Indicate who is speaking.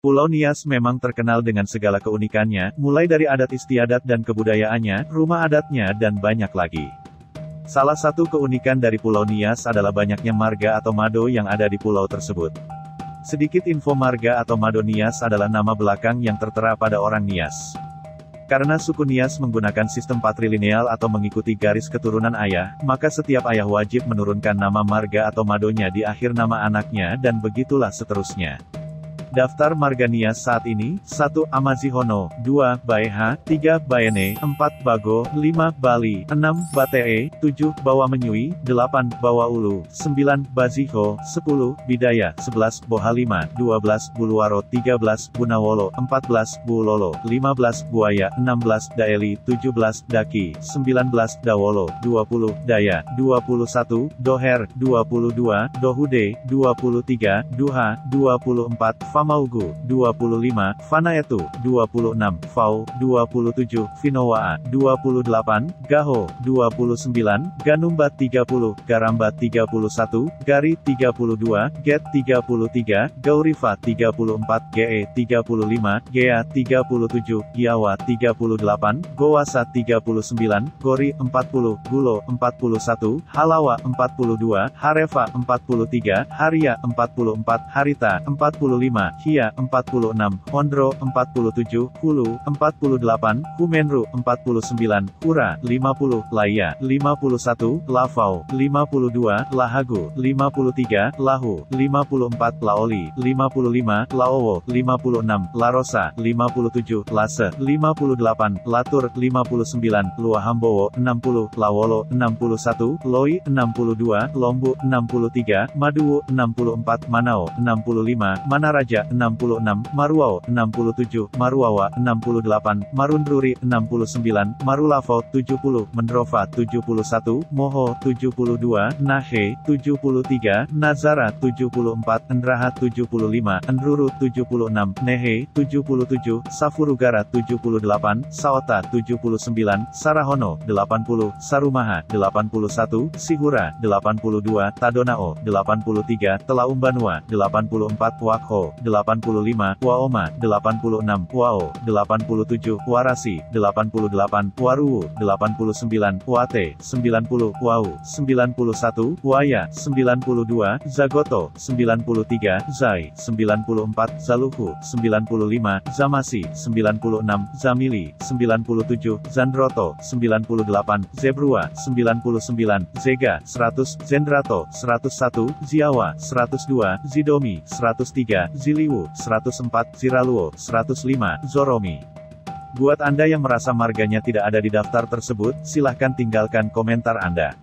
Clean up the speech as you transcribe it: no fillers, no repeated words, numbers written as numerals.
Speaker 1: Pulau Nias memang terkenal dengan segala keunikannya, mulai dari adat istiadat dan kebudayaannya, rumah adatnya dan banyak lagi. Salah satu keunikan dari Pulau Nias adalah banyaknya marga atau mado yang ada di pulau tersebut. Sedikit info, marga atau mado Nias adalah nama belakang yang tertera pada orang Nias. Karena suku Nias menggunakan sistem patrilineal atau mengikuti garis keturunan ayah, maka setiap ayah wajib menurunkan nama marga atau madonya di akhir nama anaknya dan begitulah seterusnya. Daftar marga Nias saat ini: 1. Amazihono, 2. Baeha, 3. Baene, 4. Bago, 5. Bali, 6. Batee, 7. Bawa Menyui, 8. Bawa Ulu, 9. Baziho, 10. Bidaya, 11. Bohalima, 12. Buluwaro, 13. Bunawolo, 14. Bulolo, 15. Buaya, 16. Daeli, 17. Daki, 19. Dawolo, 20. Daya, 21. Doher, 22. Dohude, 23. Duha, 24. Famaugu, 25, Fanaetu, 26, Fau, 27, Finowaa, 28, Gaho, 29, Ganumbat 30, Garambat 31, Gari 32, Get 33, Gaurifa 34, Ge 35, Gea 37, Giawa 38, Gowasa 39, Gori 40, Gulo 41, Halawa 42, Harefa 43, Haria 44, Harita 45, Hia 46, Hondro 47, Hulu 48, Humenru 49, Hura 50, Laya 51, Lavau 52, Lahagu 53, Lahu 54, Laoli 55, Laowo 56, Larosa 57, Lase 58, Latur 59, Luahambowo 60, Lawolo 61, Loi 62, Lombu 63, Maduwu 64, Manao 65, Manaraja 66, Maruao 67, Maruawa 68, Marundruri 69, Marulavo 70, Mendrova 71, Moho 72, Nahe 73, Nazara 74, Endraha 75, Enruru 76, Nehe 77, Safurugara 78, Saota 79, Sarahono 80, Sarumaha 81, Sihura 82, Tadonao 83, Telaumbanua 84, Wakho 85, Waoma 86, Wao 87, Warasi 88, Waruwu 89, Wate 90, Wau 91, Waya 92, Zagoto 93, Zai 94, Zaluhu 95, Zamasi 96, Zamili 97, Zandroto 98, Zebrua 99, Zega 100, Zendrato 101, Ziawa 102, Zidomi 103, Ziliwu 104, Ziraluo 105, Zoromi. Buat Anda yang merasa marganya tidak ada di daftar tersebut, silahkan tinggalkan komentar Anda.